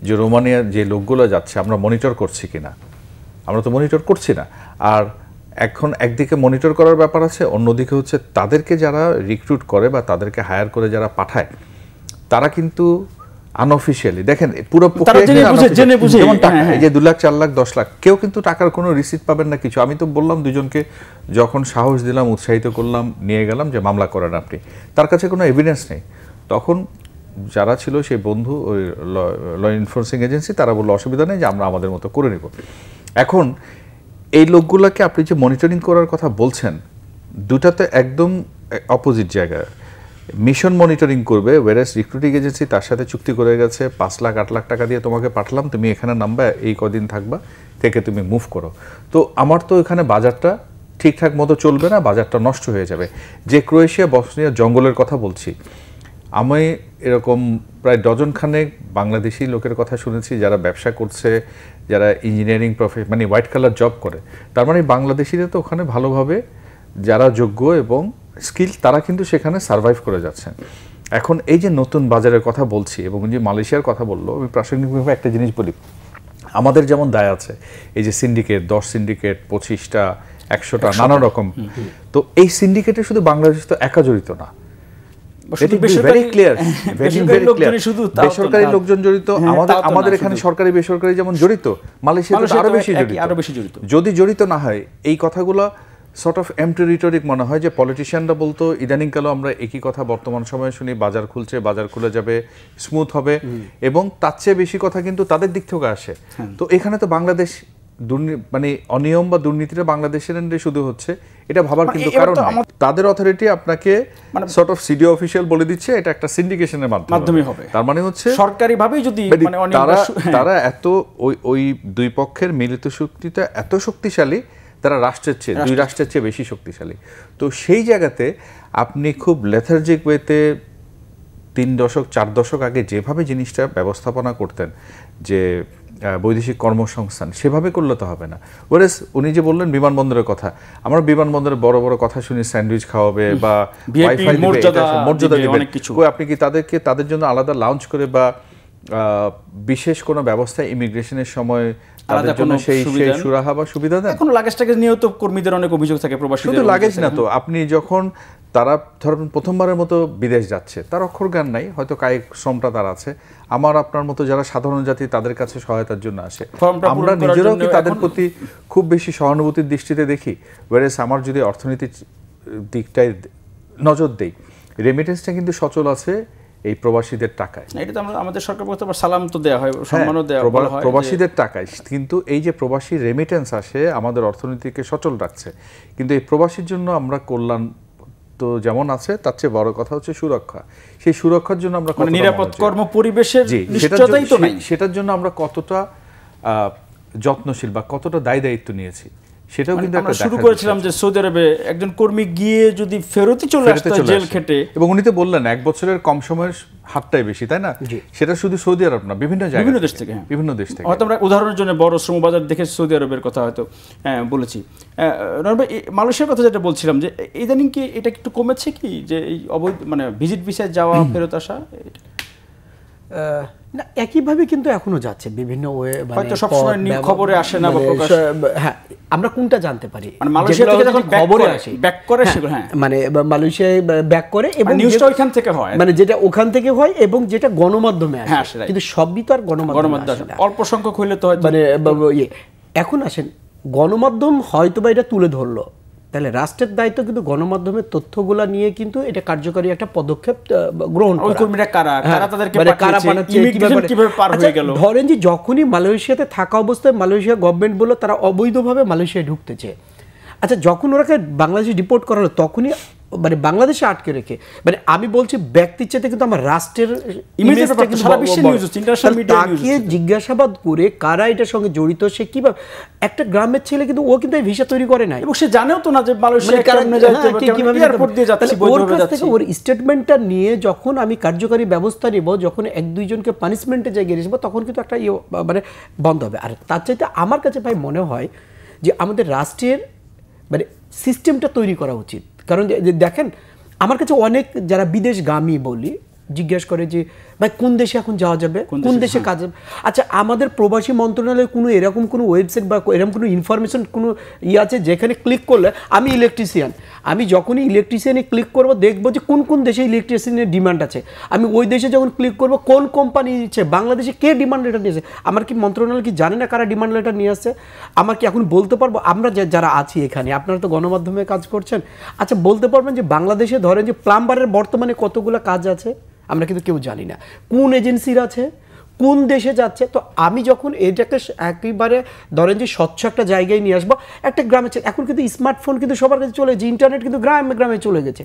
যে রোমানিয়ার যে লোকগুলো যাচ্ছে আমরা মনিটর করছি কিনা। আমরা তো মনিটর করছি না। আর এখন একদিকে মনিটর করার ব্যাপার আছে, অন্যদিকে হচ্ছে তাদেরকে যারা রিক্রুট করে বা তাদেরকে হায়ার করে যারা পাঠায়, তারা কিন্তু আনঅফিশিয়ালি দেখেন পুরো তারা জেনে বুঝে যেমন টাকা এই যে 2 লাখ 4 লাখ 10 লাখ কেউ কিন্তু টাকার কোনো রিসিট পাবেন না কিছু। আমি তো বললাম দুজনকে যখন সাহস দিলাম উৎসাহিত করলাম নিয়ে গেলাম যে মামলা করেন আপনি, তার কাছে কোনো এভিডেন্স নেই। তখন যারা ছিল সেই বন্ধু ওই ল এনফোর্সিং এজেন্সি তারা বললো অসুবিধা নেই যে আমরা আমাদের মতো করে নিব। এখন এই লোকগুলোকে আপনি যে মনিটরিং করার কথা বলছেন দুটাতে একদম অপোজিট জায়গা। মিশন মনিটরিং করবে, ওয়ারেস রিক্রুটিং এজেন্সি তার সাথে চুক্তি করে গেছে 5 লাখ 8 লাখ টাকা দিয়ে তোমাকে পাঠালাম, তুমি এখানে নামবা, এই কদিন থাকবা, থেকে তুমি মুভ করো। তো আমার তো এখানে বাজারটা ঠিকঠাক মতো চলবে না, বাজারটা নষ্ট হয়ে যাবে। যে ক্রোয়েশিয়া বসনিয়া জঙ্গলের কথা বলছি, আমি এরকম প্রায় ডজনখানেক বাংলাদেশি লোকের কথা শুনেছি যারা ব্যবসা করছে, যারা ইঞ্জিনিয়ারিং মানে হোয়াইট কালার জব করে। তার মানে বাংলাদেশিরা তো ওখানে ভালোভাবে যারা যোগ্য এবং স্কিল তারা কিন্তু সেখানে সার্ভাইভ করে যাচ্ছেন। এখন এই যে নতুন বাজারের কথা বলছি এবং যে মালয়েশিয়ার কথা বললো, আমি প্রাসঙ্গিকভাবে একটা জিনিস বলি, আমাদের যেমন দায় আছে এই যে সিন্ডিকেট, 10 সিন্ডিকেট, 25টা, 100টা নানা রকম। তো এই সিন্ডিকেটে শুধু বাংলাদেশ তো একা জড়িত না, বেসরকারি লোকজন জড়িত, আমাদের এখানে সরকারি বেসরকারি যেমন জড়িত, মালয়েশিয়াতে আরো বেশি জড়িত। যদি জড়িত না হয় এই কথাগুলো সর্ট অফ এমটি রিটরিক মনে হয় যে পলিটিশিয়ানরা বলতো ইদানিংকালও আমরা একই কথা বর্তমান সময়ে শুনি, বাজার খুলছে, বাজার খুলে যাবে, স্মুথ হবে, এবং তার চেয়ে বেশি কথা কিন্তু তাদের দিক থেকে আসে। তো এখানে তো বাংলাদেশ মানে অনিয়ম বা দুর্নীতিটা বাংলাদেশের শুধু হচ্ছে এটা ভাবার কিন্তু কারণ তাদের অথরিটি আপনাকে সর্ট অফ সিডি অফিশিয়াল বলে দিচ্ছে এটা একটা সিন্ডিকেশনের মাধ্যমে হবে। তার মানে হচ্ছে সরকারিভাবেই যদি তারা এত ওই দুই পক্ষের মিলিত শক্তিটা এত শক্তিশালী, তারা রাষ্ট্রের চেয়ে 2 রাষ্ট্রের চেয়ে বেশি শক্তিশালী। তো সেই জায়গাতে আপনি খুব লেথার্জিক ওয়েতে 3 দশক 4 দশক আগে যেভাবে জিনিসটা ব্যবস্থাপনা করতেন যে বৈদেশিক কর্মসংস্থান, সেভাবে করলে তো হবে না। ওরেস উনি যে বললেন বিমানবন্দরের কথা, আমরা বিমানবন্দরে বড় বড় কথা শুনি স্যান্ডউইচ খাওয়াবে বা ওয়াইফাই মর্যাদা দিবে, আপনি কি তাদের জন্য আলাদা লাউঞ্জ করে বা বিশেষ কোনো ব্যবস্থা ইমিগ্রেশনের সময় তাদের জন্য সেই সুরাহা বা সুবিধা দেন? এখন লাগেজ টাগেজ নিয়েও তো কর্মীদের অনেক অভিযোগ থাকে প্রবাসীদের। শুধু লাগেজ না তো, আপনি যখন তারা ধরেন প্রথমবারের মতো বিদেশ যাচ্ছে, তার অক্ষর জ্ঞান নাই, হয়তো কায়িক শ্রমটা তার আছে, আমার আপনার মতো যারা সাধারণ জাতি তাদের কাছে সহায়তার জন্য আসে, আমরা নিজেরাও কি তাদের প্রতি খুব বেশি সহানুভূতির দৃষ্টিতে দেখি? ওয়ারেস আমার যদি অর্থনীতির দিকটায় নজর দেই, রেমিটেন্সটা কিন্তু সচল আছে এই প্রবাসীদের টাকায়। এটা তো আমাদের সরকার পক্ষ থেকে সালাম তো দেওয়া হয়, সম্মানও দেওয়া হয় প্রবাসীদের টাকায়। কিন্তু এই যে প্রবাসী রেমিটেন্স আসে আমাদের অর্থনীতিকে সচল রাখছে, কিন্তু এই প্রবাসীর জন্য আমরা কল্যাণ তো যেমন আছে তার চেয়ে বড় কথা হচ্ছে সুরক্ষা। সেই সুরক্ষার জন্য আমরা নিরাপদ কর্ম পরিবেশের নিশ্চয়তাই তো নাই, সেটার জন্য আমরা কতটা যত্নশীল বা কতটা দায়িত্ব নিয়েছি সেটাও কিন্তু আমরা শুরু করেছিলাম যে সৌদি আরবে একজন কর্মী গিয়ে যদি ফেরতই চলে আসতো জেল খেটে, এবং উনি তো বললেন 1 বছরের কম সময়ের হারটাই বেশি, তাই না? সেটা শুধু সৌদি আরব না, বিভিন্ন দেশ থেকে হয়তো আমরা উদাহরণের জন্য বড় শ্রমবাজার দেখে সৌদি আরবের কথা হয়তো বলেছি। মালয়েশিয়ার কথা যেটা বলছিলাম যে ইদানিং কি এটা একটু কমেছে কি যে এই অবৈধ মানে ভিজিট ভিসায় যাওয়া ফেরত আসা? না, একইভাবে কিন্তু এখনো যাচ্ছে বিভিন্ন ওয়ে, হয়তো সবসময় খবরে আসে না বা প্রকাশ। হ্যাঁ, আমরা কোনটা জানতে পারি? মানে মালয়েশিয়া থেকে যখন খবরে আসে ব্যাক করে সেগুলো, হ্যাঁ, মানে মালয়েশিয়ায় ব্যাক করে এবং নিউজটা ওইখান থেকে হয়, মানে যেটা ওখান থেকে হয় এবং যেটা গণমাধ্যমে আসে, কিন্তু সবই তো আর গণমাধ্যমে আসে না, অল্প সংখ্যক হইলে তো হয়। মানে এখন আসেন গণমাধ্যম হয়তো বা এটা তুলে ধরলো, তাহলে রাষ্ট্রের দায়িত্ব কিন্তু গণমাধ্যমের তথ্যগুলা নিয়ে কিন্তু এটা কার্যকরী একটা পদক্ষেপ গ্রহণ করা। ধরেন যে যখনই মালয়েশিয়াতে থাকা অবস্থায় মালয়েশিয়া গভর্নমেন্ট বললো তারা অবৈধভাবে মালয়েশিয়ায় ঢুকতেছে, আচ্ছা যখন ওরাকে বাংলাদেশে ডিপোর্ট করা হলো তখনই মানে বাংলাদেশে আটকে রেখে, মানে আমি বলছি ব্যক্তির চাইতে কিন্তু আমার রাষ্ট্রের তাকে জিজ্ঞাসাবাদ করে কারা এটার সঙ্গে জড়িত, সে কিভাবে একটা গ্রামের ছেলে কিন্তু ও কিন্তু ভিসা তৈরি করে নাই এবং সে জানেও তো না যে ওর স্টেটমেন্টটা নিয়ে যখন আমি কার্যকারী ব্যবস্থা নিব, যখন 1-2 জনকে পানিশমেন্টে জায়গায় নিয়ে যাবো তখন কিন্তু একটা মানে বন্ধ হবে। আর তার চাইতে আমার কাছে ভাই মনে হয় যে আমাদের রাষ্ট্রের মানে সিস্টেমটা তৈরি করা উচিত। কারণ দেখেন আমার কাছে অনেক যারা বিদেশগামী বলি জিজ্ঞেস করে যে ভাই কোন দেশে এখন যাওয়া যাবে, কোন দেশে কাজ হবে? আচ্ছা, আমাদের প্রবাসী মন্ত্রণালয়ে কোনো এরকম কোনো ওয়েবসাইট বা এরকম কোনো ইনফরমেশন কোনো আছে যেখানে ক্লিক করলে আমি ইলেকট্রিশিয়ান, আমি যখনই ইলেকট্রিশিয়ানে ক্লিক করব দেখবো যে কোন কোন দেশে ইলেকট্রিশিয়ানের ডিমান্ড আছে, আমি ওই দেশে যখন ক্লিক করব কোন কোম্পানি নিচ্ছে, বাংলাদেশে কে ডিমান্ড লেটার নিয়েছে, আমার কি মন্ত্রণালয় কি জানে না কারা ডিমান্ড লেটার নিয়ে আসছে? আমার কি এখন বলতে পারবো? আমরা যারা আছি এখানে, আপনারা তো গণমাধ্যমে কাজ করছেন, আচ্ছা বলতে পারবেন যে বাংলাদেশে ধরেন যে প্লাম্বারের বর্তমানে কতগুলো কাজ আছে আমরা কিন্তু কেউ জানি না, কোন এজেন্সির আছে, কোন দেশে যাচ্ছে। তো আমি যখন এটাকে একেবারে ধরেন যে স্বচ্ছ একটা জায়গায় নিয়ে আসবো, একটা গ্রামে, এখন কিন্তু স্মার্টফোন কিন্তু সবার কাছে চলে গেছে, ইন্টারনেট কিন্তু গ্রামে গ্রামে চলে গেছে,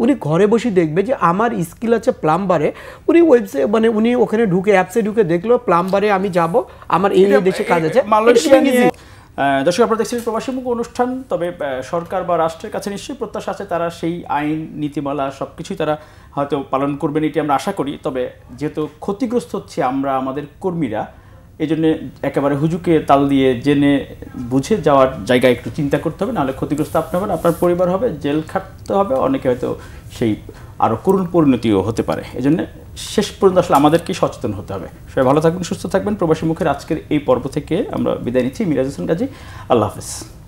উনি ঘরে বসে দেখবে যে আমার স্কিল আছে প্লাম্বারে, উনি ওয়েবসাইট মানে উনি ওখানে ঢুকে অ্যাপসে ঢুকে দেখলো প্লাম্বারে আমি যাব, আমার এই দেশে কাজ আছে। মালয়েশিয়া নিয়ে দর্শক আপনারা দেখছেন প্রবাসী মুখ অনুষ্ঠান। তবে সরকার বা রাষ্ট্রের কাছে নিশ্চয়ই প্রত্যাশা আছে তারা সেই আইন নীতিমালা সব কিছুই তারা হয়তো পালন করবেন, এটি আমরা আশা করি। তবে যেহেতু ক্ষতিগ্রস্ত হচ্ছে আমরা আমাদের কর্মীরা, এই জন্য একেবারে হুজুকে তাল দিয়ে জেনে বুঝে যাওয়ার জায়গায় একটু চিন্তা করতে হবে, নাহলে ক্ষতিগ্রস্ত আপনি হবেন, আপনার পরিবার হবে, জেল খাটতে হবে, অনেকে হয়তো সেই আরও করুণ পরিণতিও হতে পারে। এই জন্য শেষ পর্যন্ত আসলে আমাদেরকে সচেতন হতে হবে। সবাই ভালো থাকবেন, সুস্থ থাকবেন। প্রবাসী মুখের আজকের এই পর্ব থেকে আমরা বিদায় নিচ্ছি। মিরাজ হোসেন গাজী, আল্লাহ হাফেজ।